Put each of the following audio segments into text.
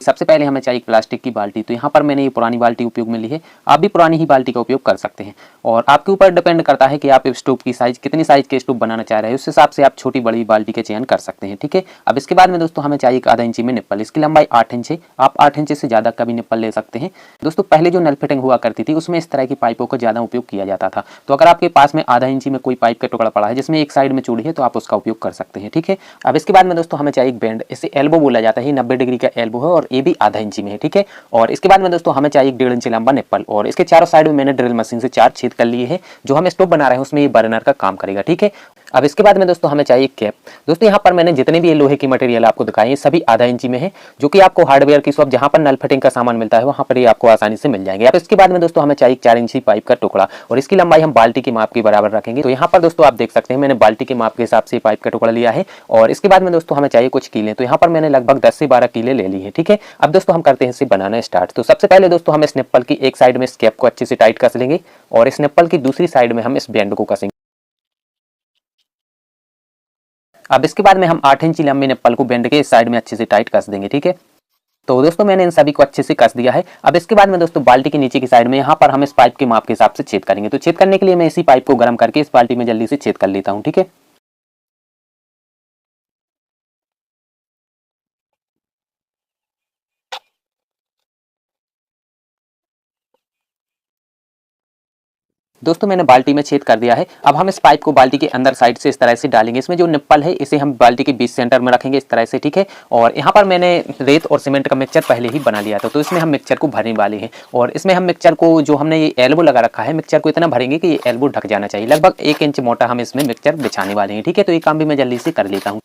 सबसे पहले हमें चाहिए प्लास्टिक की बाल्टी। तो यहाँ पर मैंने ये पुरानी बाल्टी उपयोग में ली है, आप भी पुरानी ही बाल्टी का उपयोग कर सकते हैं। और आपके ऊपर डिपेंड करता है कि आप स्टोव की साइज कितनी साइज के स्टोव बनाना चाह रहे हैं, उस हिसाब से आप छोटी बड़ी बाल्टी के चयन कर सकते हैं। ठीक है, अब इसके बाद में दोस्तों हमें चाहिए 1/2 इंची में निप्पल। इसकी लंबाई 8 इंच है, आप 8 इंच से ज़्यादा का भी निप्पल ले सकते हैं। दोस्तों पहले जो नल फिटिंग हुआ करती थी उसमें इस तरह की पाइपों का ज़्यादा उपयोग किया जाता था। तो अगर आपके पास में 1/2 इंची में कोई पाइप का टुकड़ा पड़ा है जिसमें एक साइड में चूड़ी है, तो आप उसका उपयोग कर सकते हैं। ठीक है, अब इसके बाद में दोस्तों हमें चाहिए बैंड। इसे एल्बो बोला जाता है, 90 डिग्री का एल्बो है और ये भी 1/2 इंची में है। ठीक है, और इसके बाद में दोस्तों हमें चाहिए 1.5 इंच लंबा निप्पल और इसके चारों साइड में मैंने ड्रिल मशीन से 4 छेद कर लिए हैं। जो हम स्टोव बना रहे हैं उसमें ये बर्नर का काम करेगा। ठीक है, अब इसके बाद में दोस्तों हमें चाहिए कैप। दोस्तों यहाँ पर मैंने जितने भी ये लोहे की मटेरियल आपको दिखाई है सभी 1/2 इंची में है, जो कि आपको हार्डवेयर की शॉप जहाँ पर नल फिटिंग का सामान मिलता है वहाँ पर ये आपको आसानी से मिल जाएंगे। अब इसके बाद में दोस्तों हमें चाहिए 4 इंची पाइप का टुकड़ा और इसकी लंबाई हम बाल्टी के माप के बराबर रखेंगे। तो यहाँ पर दोस्तों आप देख सकते हैं मैंने बाल्टी के माप के हिसाब से पाइप का टुकड़ा लिया है। और इसके बाद में दोस्तों हमें चाहिए कुछ कीले। तो यहाँ पर मैंने लगभग 10 से 12 कीले ले ली है। ठीक है, अब दोस्तों हम करते हैं इसे बनाना स्टार्ट। तो सबसे पहले दोस्तों हम इस निप्पल की एक साइड में इस कैप को अच्छे से टाइट कस लेंगे और इस निप्पल की दूसरी साइड में हम इस बैंड को कसेंगे। अब इसके बाद में हम 8 इंची लंबे निप्पल को बैंड के इस साइड में अच्छे से टाइट कस देंगे। ठीक है, तो दोस्तों मैंने इन सभी को अच्छे से कस दिया है। अब इसके बाद में दोस्तों बाल्टी के नीचे की साइड में यहाँ पर हम इस पाइप के माप के हिसाब से छेद करेंगे। तो छेद करने के लिए मैं इसी पाइप को गर्म करके इस बाल्टी में जल्दी से छेद कर लेता हूँ। ठीक है, दोस्तों मैंने बाल्टी में छेद कर दिया है। अब हम इस पाइप को बाल्टी के अंदर साइड से इस तरह से डालेंगे। इसमें जो निप्पल है इसे हम बाल्टी के बीच सेंटर में रखेंगे इस तरह से। ठीक है, और यहाँ पर मैंने रेत और सीमेंट का मिक्सचर पहले ही बना लिया था, तो इसमें हम मिक्सचर को भरने वाले हैं। और इसमें हम मिक्सचर को जो हमने ये एल्बो लगा रखा है मिक्सचर को इतना भरेंगे कि ये एल्बो ढक जाना चाहिए। लगभग 1 इंच मोटा हम इसमें मिक्सचर बिछाने वाले हैं। ठीक है, तो ये काम भी मैं जल्दी से कर लेता हूँ।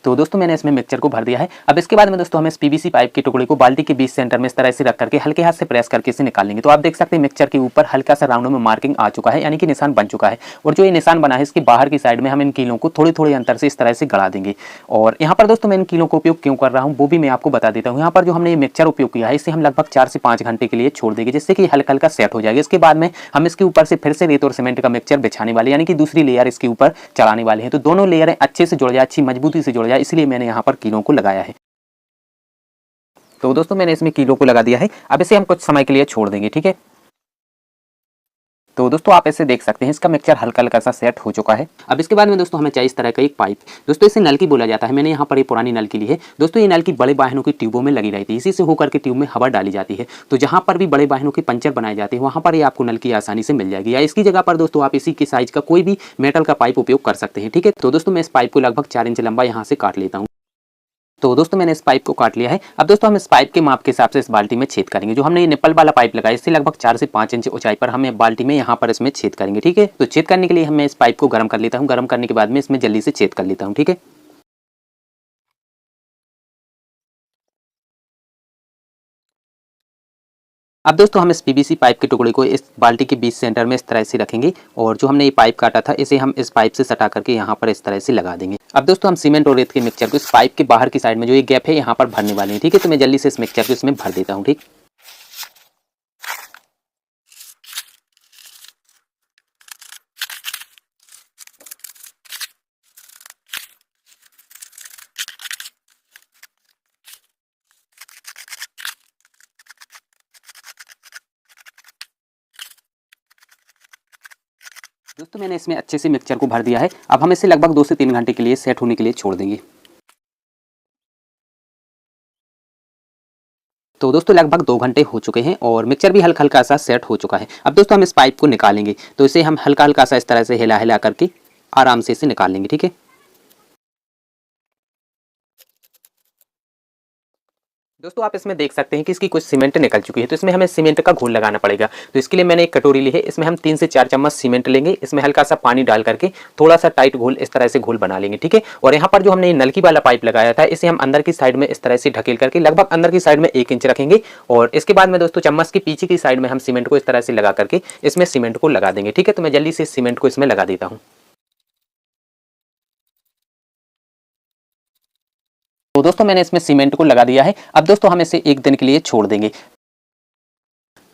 तो दोस्तों मैंने इसमें मिक्सचर को भर दिया है। अब इसके बाद में दोस्तों हम इस पीवीसी पाइप के टुकड़े को बाल्टी के बीच सेंटर में इस तरह से रख करके हल्के हाथ से प्रेस करके इसे निकाल लेंगे। तो आप देख सकते हैं मिक्सचर के ऊपर हल्का सा राउंड में मार्किंग आ चुका है, यानी कि निशान बन चुका है। और जो ये निशान बना है इसके बाहर की साइड में हम इन कीलों को थोड़े थोड़े अंतर से इस तरह से गड़ा देंगे। और यहाँ पर दोस्तों मैं इन कीलों का उपयोग क्यों कर रहा हूँ वो भी मैं आपको बता देता हूँ। यहाँ पर जो हमने ये मिक्सचर उपयोग किया है इसे हम लगभग 4 से 5 घंटे के लिए छोड़ देंगे, जिससे कि हल्का हल्का सेट हो जाएगा। इसके बाद में हम इसके ऊपर से फिर से रेत और सीमेंट का मिक्सचर बिछाने वाले, यानी कि दूसरी लेयर इसके ऊपर चढ़ाने वाले हैं। तो दोनों लेयरें अच्छे से जुड़ जाए, अच्छी मजबूती से जुड़ जाए, इसलिए मैंने यहाँ पर कीलों को लगाया है। तो दोस्तों मैंने इसमें कीलो को लगा दिया है। अब इसे हम कुछ समय के लिए छोड़ देंगे। ठीक है, तो दोस्तों आप ऐसे देख सकते हैं इसका मिक्सचर हल्का हल्का सा सेट हो चुका है। अब इसके बाद में दोस्तों हमें चाहिए इस तरह का एक पाइप। दोस्तों इसे नल की बोला जाता है। मैंने यहाँ पर ये पुरानी नल की ली है। दोस्तों ये नल की बड़े वाहनों की ट्यूबों में लगी रहती है, इसी से होकर के ट्यूब में हवा डाली जाती है। तो जहाँ पर भी बड़े वाहनों के पंचर बनाए जाते हैं वहाँ पर ये आपको नल की आसानी से मिल जाएगी, या इसकी जगह पर दोस्तों आप इसी की साइज का कोई भी मेटल का पाइप उपयोग कर सकते हैं। ठीक है, तो दोस्तों मैं इस पाइप को लगभग 4 इंच लंबा यहाँ से काट लेता हूँ। तो दोस्तों मैंने इस पाइप को काट लिया है। अब दोस्तों हम इस पाइप के माप के हिसाब से इस बाल्टी में छेद करेंगे। जो हमने ये निप्पल वाला पाइप लगाया इससे लगभग 4 से 5 इंच ऊंचाई पर हम बाल्टी में यहाँ पर इसमें छेद करेंगे। ठीक है, तो छेद करने के लिए मैं इस पाइप को गर्म कर लेता हूँ। गर्म करने के बाद में इसमें जल्दी से छेद कर लेता हूँ। ठीक है, अब दोस्तों हम इस पीवीसी पाइप के टुकड़े को इस बाल्टी के बीच सेंटर में इस तरह से रखेंगे और जो हमने ये पाइप काटा था इसे हम इस पाइप से सटा करके यहाँ पर इस तरह से लगा देंगे। अब दोस्तों हम सीमेंट और रेत के मिक्सचर को इस पाइप के बाहर की साइड में जो ये गैप है यहाँ पर भरने वाले हैं। ठीक है, तो मैं जल्दी से इस मिक्सचर को इसमें भर देता हूँ। ठीक, दोस्तों मैंने इसमें अच्छे से मिक्सचर को भर दिया है। अब हम इसे लगभग 2 से 3 घंटे के लिए सेट होने के लिए छोड़ देंगे। तो दोस्तों लगभग 2 घंटे हो चुके हैं और मिक्सचर भी हल्का हल्का सा सेट हो चुका है। अब दोस्तों हम इस पाइप को निकालेंगे, तो इसे हम हल्का हल्का सा इस तरह से हिला हिला करके आराम से इसे निकाल लेंगे। ठीक है, दोस्तों आप इसमें देख सकते हैं कि इसकी कुछ सीमेंट निकल चुकी है, तो इसमें हमें सीमेंट का घोल लगाना पड़ेगा। तो इसके लिए मैंने एक कटोरी ली है, इसमें हम 3 से 4 चम्मच सीमेंट लेंगे, इसमें हल्का सा पानी डाल करके थोड़ा सा टाइट घोल इस तरह से घोल बना लेंगे, ठीक है। और यहाँ पर जो हमने नलकी वाला पाइप लगाया था, इसे हम अंदर की साइड में इस तरह से ढकेल करके लगभग अंदर की साइड में 1 इंच रखेंगे। और इसके बाद में दोस्तों चम्मच की पीछे की साइड में हम सीमेंट को इस तरह से लगा करके इसमें सीमेंट को लगा देंगे, ठीक है। तो मैं जल्दी से सीमेंट को इसमें लगा देता हूँ। तो दोस्तों मैंने इसमें सीमेंट को लगा दिया है। अब दोस्तों हम इसे 1 दिन के लिए छोड़ देंगे।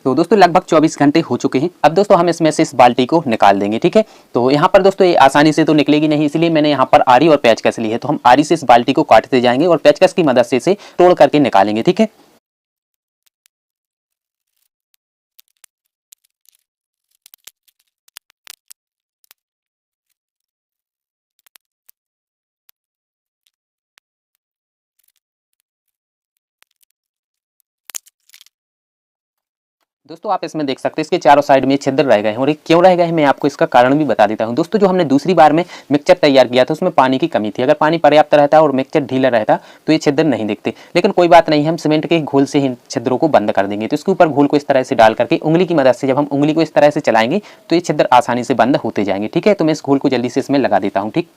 तो दोस्तों लगभग 24 घंटे हो चुके हैं। अब दोस्तों हम इसमें से इस बाल्टी को निकाल देंगे, ठीक है। तो यहाँ पर दोस्तों ये आसानी से तो निकलेगी नहीं, इसलिए मैंने यहाँ पर आरी और पेचकस ली है। तो हम आरी से इस बाल्टी को काटते जाएंगे और पेचकस की मदद से इसे तोड़ करके निकालेंगे, ठीक है। दोस्तों आप इसमें देख सकते हैं इसके चारों साइड में छिद्र रह गए हैं, और ये क्यों रह गए हैं मैं आपको इसका कारण भी बता देता हूं। दोस्तों जो हमने दूसरी बार में मिक्सचर तैयार किया था उसमें पानी की कमी थी। अगर पानी पर्याप्त रहता और मिक्सचर ढीला रहता तो ये छिद्र नहीं दिखते, लेकिन कोई बात नहीं, हम सीमेंट के घोल से ही छिद्रों को बंद कर देंगे। तो इसके ऊपर घोल को इस तरह से डाल करके उंगली की मदद से जब हम उंगली को इस तरह से चलाएंगे तो ये छिद्र आसानी से बंद होते जाएंगे, ठीक है। तो मैं इस घोल को जल्दी से इसमें लगा देता हूँ, ठीक।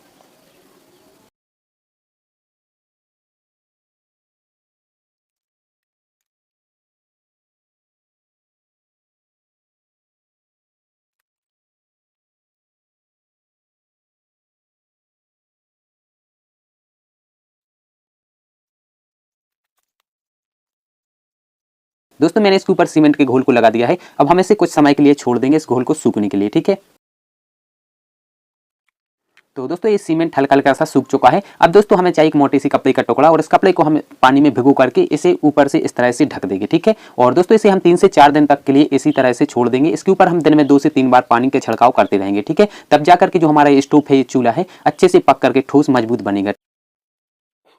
दोस्तों मैंने इसके ऊपर सीमेंट के घोल को लगा दिया है। अब हम इसे कुछ समय के लिए छोड़ देंगे इस घोल को सूखने के लिए, ठीक है। तो दोस्तों ये सीमेंट हल्का हल्का सा सूख चुका है। अब दोस्तों हमें चाहिए एक मोटी सी कपड़े का टुकड़ा, और इस कपड़े को हम पानी में भिगो करके इसे ऊपर से इस तरह से ढक देंगे, ठीक है। और दोस्तों इसे हम 3 से 4 दिन तक के लिए इसी तरह से छोड़ देंगे। इसके ऊपर हम दिन में 2 से 3 बार पानी के छिड़काव करते रहेंगे, ठीक है। तब जाकर के जो हमारा ये स्टोव है, ये चूल्हा है, अच्छे से पक करके ठोस मजबूत बनेगा।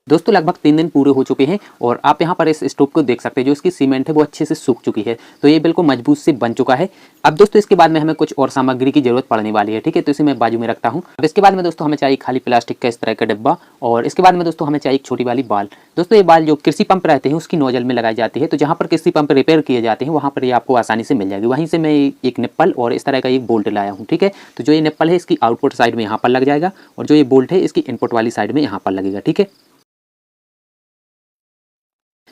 दोस्तों लगभग 3 दिन पूरे हो चुके हैं, और आप यहाँ पर इस स्टोव को देख सकते हैं, जो इसकी सीमेंट है वो अच्छे से सूख चुकी है। तो ये बिल्कुल मजबूत से बन चुका है। अब दोस्तों इसके बाद में हमें कुछ और सामग्री की जरूरत पड़ने वाली है, ठीक है। तो इसे मैं बाजू में रखता हूँ। अब इसके बाद में दोस्तों हमें चाहिए खाली प्लास्टिक का इस तरह का डिब्बा, और इसके बाद में दोस्तों हमें चाहिए एक छोटी वाली बाल। दोस्तों ये बाल जो कृषि पंप रहते हैं उसकी नोजल में लगाई जाती है। तो जहाँ पर कृषि पंप रिपेयर किए जाते हैं वहाँ पर ये आपको आसानी से मिल जाएगी। वहीं से मैं एक निप्पल और इस तरह का एक बोल्ट लाया हूँ, ठीक है। तो जो ये निप्पल है इसकी आउटपुट साइड में यहाँ पर लग जाएगा, और जो ये बोल्ट है इसकी इनपुट वाली साइड में यहाँ पर लगेगा, ठीक है।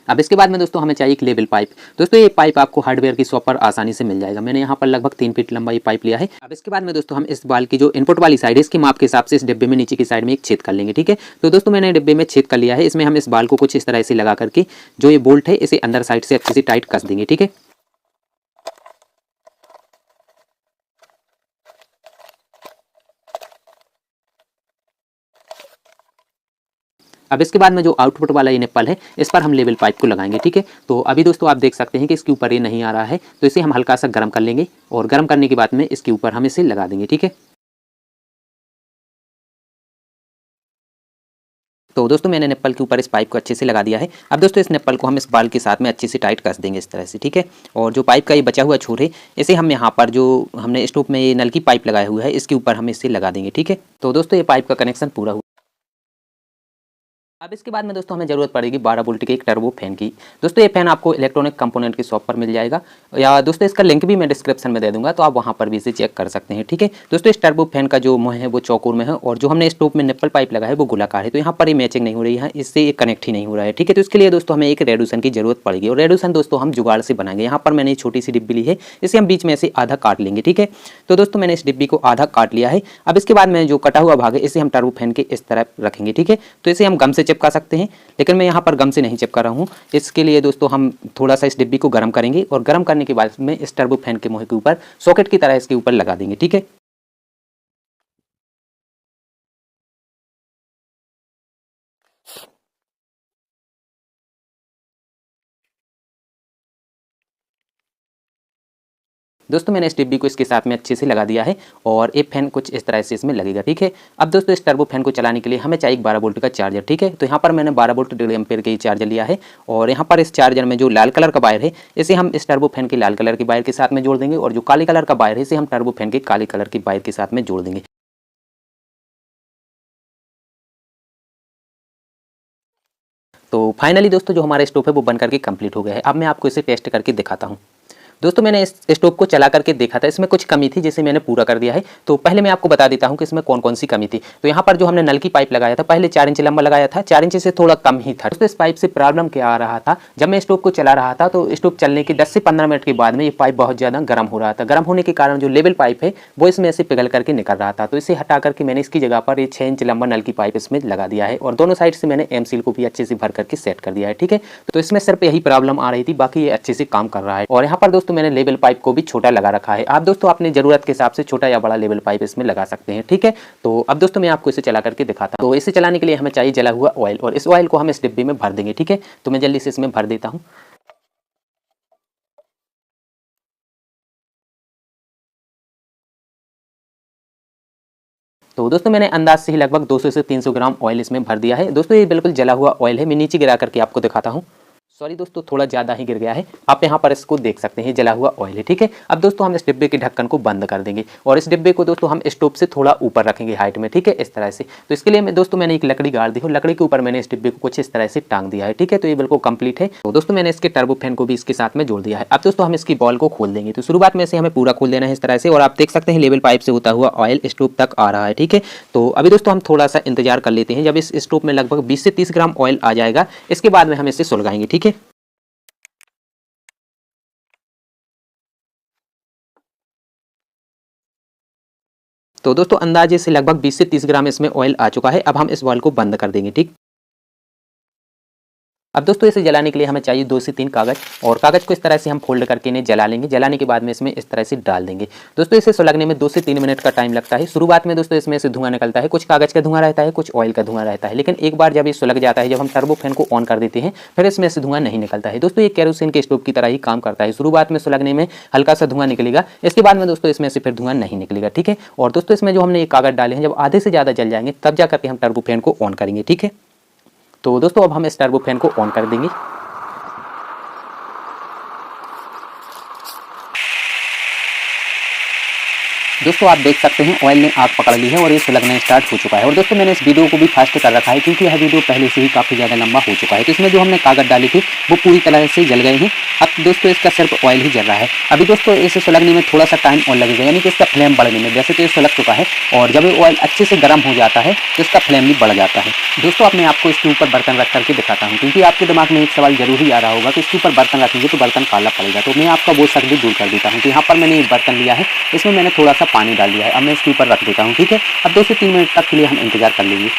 अब इसके बाद में दोस्तों हमें चाहिए एक लेवल पाइप। दोस्तों ये पाइप आपको हार्डवेयर की शॉप पर आसानी से मिल जाएगा। मैंने यहाँ पर लगभग 3 फीट लंबा ये पाइप लिया है। अब इसके बाद में दोस्तों हम इस बाल की जो इनपुट वाली साइड है इसकी माप के हिसाब से इस डिब्बे में नीचे की साइड में एक छेद कर लेंगे, ठीक है। तो दोस्तों मैंने डिब्बे में छेद कर लिया है। इसमें हम इस बाल को कुछ इस तरह से लगा करके जो ये बोल्ट है इसे अंदर साइड से अच्छे से टाइट कस देंगे, ठीक है। अब इसके बाद में जो आउटपुट वाला ये निप्पल है इस पर हम लेवल पाइप को लगाएंगे, ठीक है। तो अभी दोस्तों आप देख सकते हैं कि इसके ऊपर ये नहीं आ रहा है, तो इसे हम हल्का सा गर्म कर लेंगे, और गर्म करने के बाद में इसके ऊपर हम इसे लगा देंगे, ठीक है। तो दोस्तों मैंने निप्पल के ऊपर इस पाइप को अच्छे से लगा दिया है। अब दोस्तों इस निप्पल को हम इस बाल के साथ में अच्छे से टाइट कस देंगे इस तरह से, ठीक है। और जो पाइप का ये बचा हुआ छोर है इसे हम यहाँ पर जो हमने स्टोव में ये नल की पाइप लगाया हुआ है इसके ऊपर हम इसे लगा देंगे, ठीक है। तो दोस्तों ये पाइप का कनेक्शन पूरा हुआ। अब इसके बाद में दोस्तों हमें जरूरत पड़ेगी 12 वोल्ट के एक टर्बो फैन की। दोस्तों ये फैन आपको इलेक्ट्रॉनिक कंपोनेंट की शॉप पर मिल जाएगा, या दोस्तों इसका लिंक भी मैं डिस्क्रिप्शन में दे दूंगा, तो आप वहां पर भी इसे चेक कर सकते हैं, ठीक है। दोस्तों इस टर्बो फैन का जो मुंह है वो चौकोर में है, और जो हमने स्टोव में निप्पल पाइप लगा है वो गोलाकार है। तो यहाँ पर ये मैचिंग नहीं हो रही है, इससे ये कनेक्ट ही नहीं हो रहा है, ठीक है। तो इसके लिए दोस्तों हमें एक रेडूसन की जरूरत पड़ेगी, और रेडूसन दोस्तों हम जुगाड़ से बनाएंगे। यहाँ पर मैंने छोटी सी डिब्बी ली है, इसे हम बीच में से आधा काट लेंगे, ठीक है। तो दोस्तों मैंने इस डिब्बी को आधा काट लिया है। अब इसके बाद में जो कटा हुआ भाग है इसे हम टर्बो फैन के इस तरफ रखेंगे, ठीक है। तो इसे हम गम से चिपका सकते हैं, लेकिन मैं यहाँ पर गम से नहीं चिपका रहा हूँ। इसके लिए दोस्तों हम थोड़ा सा इस डिब्बी को गर्म करेंगे, और गर्म करने के बाद में इस टर्बो फैन के मुंह के ऊपर सॉकेट की तरह इसके ऊपर लगा देंगे, ठीक है। दोस्तों मैंने इस डिब्बी को इसके साथ में अच्छे से लगा दिया है, और ये फैन कुछ इस तरह से इसमें लगेगा, ठीक है। अब दोस्तों इस टर्बो फैन को चलाने के लिए हमें चाहिए 12 वोल्ट का चार्जर, ठीक है। तो यहाँ पर मैंने 12 वोल्ट 1.5 एम्पीयर का चार्जर लिया है, और यहाँ पर इस चार्जर में जो लाल कलर का वायर है इसे हम इस टर्बो फैन के लाल कलर के वायर के साथ में जोड़ देंगे, और जो काले कलर का वायर है इसे हम टर्बो फैन के काले कलर के वायर के साथ में जोड़ देंगे। तो फाइनली दोस्तों जो हमारा स्टोव है वो बन करके कंप्लीट हो गया है। अब मैं आपको इसे टेस्ट करके दिखाता हूँ। दोस्तों मैंने इस स्टोव को चला करके देखा था, इसमें कुछ कमी थी जिसे मैंने पूरा कर दिया है। तो पहले मैं आपको बता देता हूं कि इसमें कौन कौन सी कमी थी। तो यहाँ पर जो हमने नल की पाइप लगाया था, पहले 4 इंच लंबा लगाया था, 4 इंच से थोड़ा कम ही था। दोस्तों इस पाइप से प्रॉब्लम क्या आ रहा था, जब मैं स्टोव को चला रहा था तो स्टोव चलने के 10 से 15 मिनट के बाद में ये पाइप बहुत ज़्यादा गर्म हो रहा था। गर्म होने के कारण जो लेवल पाइप है वो इसमें ऐसे पिघल करके निकल रहा था। तो इसे हटा करके मैंने इसकी जगह पर ये 6 इंच लंबा नल की पाइप इसमें लगा दिया है और दोनों साइड से मैंने एम सील को भी अच्छे से भर करके सेट कर दिया है। ठीक है, तो इसमें सिर्फ यही प्रॉब्लम आ रही थी, बाकी ये अच्छे से काम कर रहा है। और यहाँ पर दोस्तों मैंने लेवल पाइप को भी छोटा लगा रखा है। आप दोस्तों अपनी जरूरत के हिसाब से छोटा या बड़ा लेवल पाइप इसमें लगा सकते हैं। ठीक है, तो अब दोस्तों मैं आपको इसे चला करके दिखाता हूं। तो इसे चलाने के लिए हमें चाहिए जला हुआ ऑयल और इस ऑयल को हम इस डिब्बे में भर देंगे। ठीक है, तो मैं जल्दी से इसमें भर देता हूं। तो दोस्तों मैंने अंदाज से ही लगभग 200 से 300 ग्राम ऑयल इसमें भर दिया है। दोस्तों ये बिल्कुल जला हुआ ऑयल है। मैं नीचे गिरा करके आपको दिखाता हूँ। सॉरी दोस्तों, थोड़ा ज़्यादा ही गिर गया है। आप यहाँ पर इसको देख सकते हैं, जला हुआ ऑयल है। ठीक है, अब दोस्तों हम इस डिब्बे के ढक्कन को बंद कर देंगे और इस डिब्बे को दोस्तों हम स्टोव से थोड़ा ऊपर रखेंगे हाइट में। ठीक है, इस तरह से। तो इसके लिए दोस्तों मैंने एक लकड़ी गाड़ दी है, लकड़ी के ऊपर मैंने इस डिब्बे को कुछ इस तरह से टांग दिया है। ठीक है, तो ये बिल्कुल कंप्लीट है। तो दोस्तों मैंने इसके टर्बो फैन को भी इसके साथ में जोड़ दिया है। अब दोस्तों हम इसकी बॉल को खोल देंगे। तो शुरुआत में इसे हमें पूरा खोल देना है इस तरह से और आप देख सकते हैं लेवल पाइप से होता हुआ ऑयल स्टोव तक आ रहा है। ठीक है, तो अभी दोस्तों हम थोड़ा सा इंतजार कर लेते हैं। जब इस स्टोव में लगभग 20 से 30 ग्राम ऑयल आ जाएगा, इसके बाद में हम इसे सुलगाएंगे। ठीक है, तो दोस्तों अंदाजे से लगभग 20 से 30 ग्राम इसमें ऑयल आ चुका है। अब हम इस बॉल को बंद कर देंगे। ठीक, अब दोस्तों इसे जलाने के लिए हमें चाहिए 2 से 3 कागज और कागज को इस तरह से हम फोल्ड करके इन्हें जला लेंगे। जलाने के बाद में इसमें इस तरह से डाल देंगे। दोस्तों इसे सुलगने में 2 से 3 मिनट का टाइम लगता है। शुरुआत में दोस्तों इसमें से धुआं निकलता है, कुछ कागज का धुआं रहता है, कुछ ऑयल का धुआं रहता है, लेकिन एक बार जब ये सुलग जाता है, जब हम टर्बो फैन को ऑन कर देते हैं, फिर इसमें से धुआं नहीं निकलता है। दोस्तों ये केरोसिन के स्टोव की तरह ही काम करता है। शुरुआत में सुलगने में हल्का सा धुआं निकलेगा, इसके बाद में दोस्तों इसमें से फिर धुआं नहीं निकलेगा। ठीक है, और दोस्तों इसमें जो हमने ये कागज डाले हैं, जब आधे से ज़्यादा जल जाएंगे तब जा करके हम टर्बो फैन को ऑन करेंगे। ठीक है, तो दोस्तों अब हम इस टर्बो फैन को ऑन कर देंगे। दोस्तों आप देख सकते हैं ऑयल ने आग पकड़ ली है और ये सुलगना स्टार्ट हो चुका है। और दोस्तों मैंने इस वीडियो को भी फास्ट कर रखा है क्योंकि यह वीडियो पहले से ही काफ़ी ज़्यादा लंबा हो चुका है। तो इसमें जो हमने कागज डाले थे वो पूरी तरह से जल गए हैं। अब दोस्तों इसका सिर्फ ऑयल ही जल रहा है। अभी दोस्तों इसे सुलगने में थोड़ा सा टाइम और लगेगा, यानी कि इसका फ्लेम बढ़ने में। वैसे तो ये सुलग चुका है और जब ये ऑयल अच्छे से गर्म हो जाता है तो इसका फ्लेम भी बढ़ जाता है। दोस्तों अब मैं आपको इसके ऊपर बर्तन रख करके दिखाता हूँ, क्योंकि आपके दिमाग में एक सवाल जरूर ही आ रहा होगा कि इसके ऊपर बर्तन रखेंगे तो बर्तन काला पड़ेगा। तो मैं आपका वो शक भी दूर कर देता हूँ। तो यहाँ पर मैंने एक बर्तन लिया है, इसमें मैंने थोड़ा सा पानी डाल दिया है। अब मैं इसके ऊपर रख देता हूँ। ठीक है, अब 2 से 3 मिनट तक के लिए हम इंतजार कर लेंगे।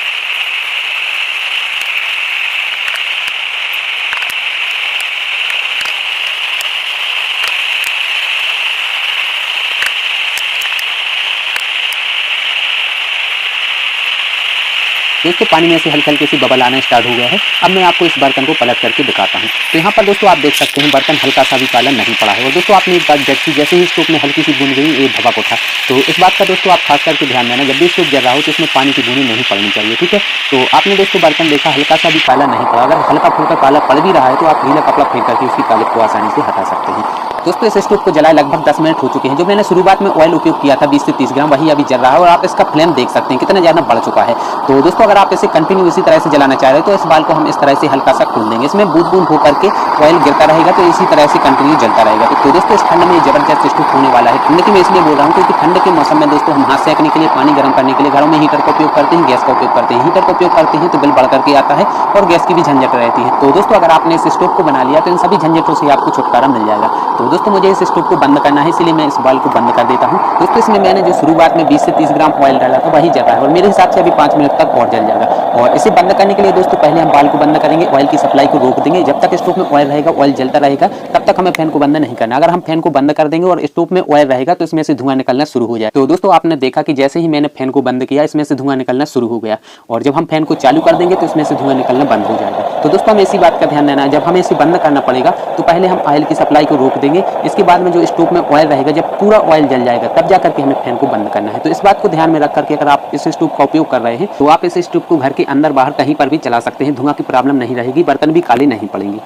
दोस्तों पानी में से हल्के हल्के सी बबल आना स्टार्ट हो गया है। अब मैं आपको इस बर्तन को पलट करके दिखाता हूँ। तो यहाँ पर दोस्तों आप देख सकते हैं बर्तन हल्का सा भी काला नहीं पड़ा है। और दोस्तों आपने एक बात देखी, जैसे ही स्टोव में हल्की सी बूंद गई ये भभक उठा। तो इस बात का दोस्तों आप खास करके ध्यान देना, जब भी स्टोव जल रहा हो तो इसमें पानी की बूंदें नहीं पड़नी चाहिए। ठीक है, तो आपने दोस्तों बर्तन देखा हल्का सा भी काला नहीं पड़ा। अगर हल्का फुल्का काला पड़ भी रहा है तो आप गीला कपड़ा फेंक करके उसकी काले को आसानी से हटा सकते हैं। दोस्तों इस स्टोव को जलाए लगभग 10 मिनट हो चुके हैं। जो मैंने शुरुआत में ऑयल उपयोग किया था 20 से 30 ग्राम, वही अभी जल रहा है और आप इसका फ्लेम देख सकते हैं कितना ज़्यादा बढ़ चुका है। तो दोस्तों अगर आप इसे कंटिन्यू इसी तरह से जलाना चाह रहे हो तो इस बाल को हम इस तरह से हल्का सा खोल देंगे। इसमें बूंद बूंद होकर के ऑयल गिरता रहेगा, तो इसी तरह से कंटिन्यू जलता रहेगा। तो दोस्तों इस ठंड में ये जबरदस्त स्टोव होने वाला है। ठंड की मैं इसलिए बोल रहा हूँ क्योंकि ठंड के मौसम में दोस्तों हम हाथ सेकने के लिए, पानी गर्म करने के लिए घरों में हीटर का उपयोग करते हैं, गैस का उपयोग करते हैं। हीटर का उपयोग करते हैं तो बिल बढ़ करके आता है और गैस की भी झंझट रहती है। तो दोस्तों अगर आपने इस स्टोव को बना लिया तो इन सभी झंझटों से आपको छुटकारा मिल जाएगा। तो दोस्तों मुझे इस स्टोव को बंद करना है, इसलिए मैं इस बॉल को बंद कर देता हूँ। दोस्तों इसमें मैंने जो शुरुआत में 20 से 30 ग्राम ऑयल डाला था वही जल रहा है और मेरे हिसाब से अभी 5 मिनट तक और जल जाएगा। और इसे बंद करने के लिए दोस्तों पहले हम बॉल को बंद करेंगे, ऑयल की सप्लाई को रोक देंगे। जब तक स्टोव में ऑयल रहेगा, ऑयल जलता रहेगा, तब तक हमें फैन को बंद नहीं करना। अगर हम फैन को बंद कर देंगे और स्टोव में ऑयल रहेगा तो इसमें से धुआं निकलना शुरू हो जाए। तो दोस्तों आपने देखा कि जैसे ही मैंने फैन को बंद किया इसमें से धुआं निकलना शुरू हो गया और जब हम फैन को चालू कर देंगे तो इसमें से धुआं निकलना बंद हो जाएगा। तो दोस्तों हमें इसी बात का ध्यान देना है, जब हमें इसे बंद करना पड़ेगा तो पहले हम ऑयल की सप्लाई को रोक देंगे। इसके बाद में जो स्टोव में ऑयल रहेगा, जब पूरा ऑयल जल जाएगा तब जा करके हमें फैन को बंद करना है। तो इस बात को ध्यान में रख करके अगर आप इस स्टोव का उपयोग कर रहे हैं तो आप इस स्टोव को घर के अंदर बाहर कहीं पर भी चला सकते हैं। धुआं की प्रॉब्लम नहीं रहेगी, बर्तन भी काले नहीं पड़ेंगे।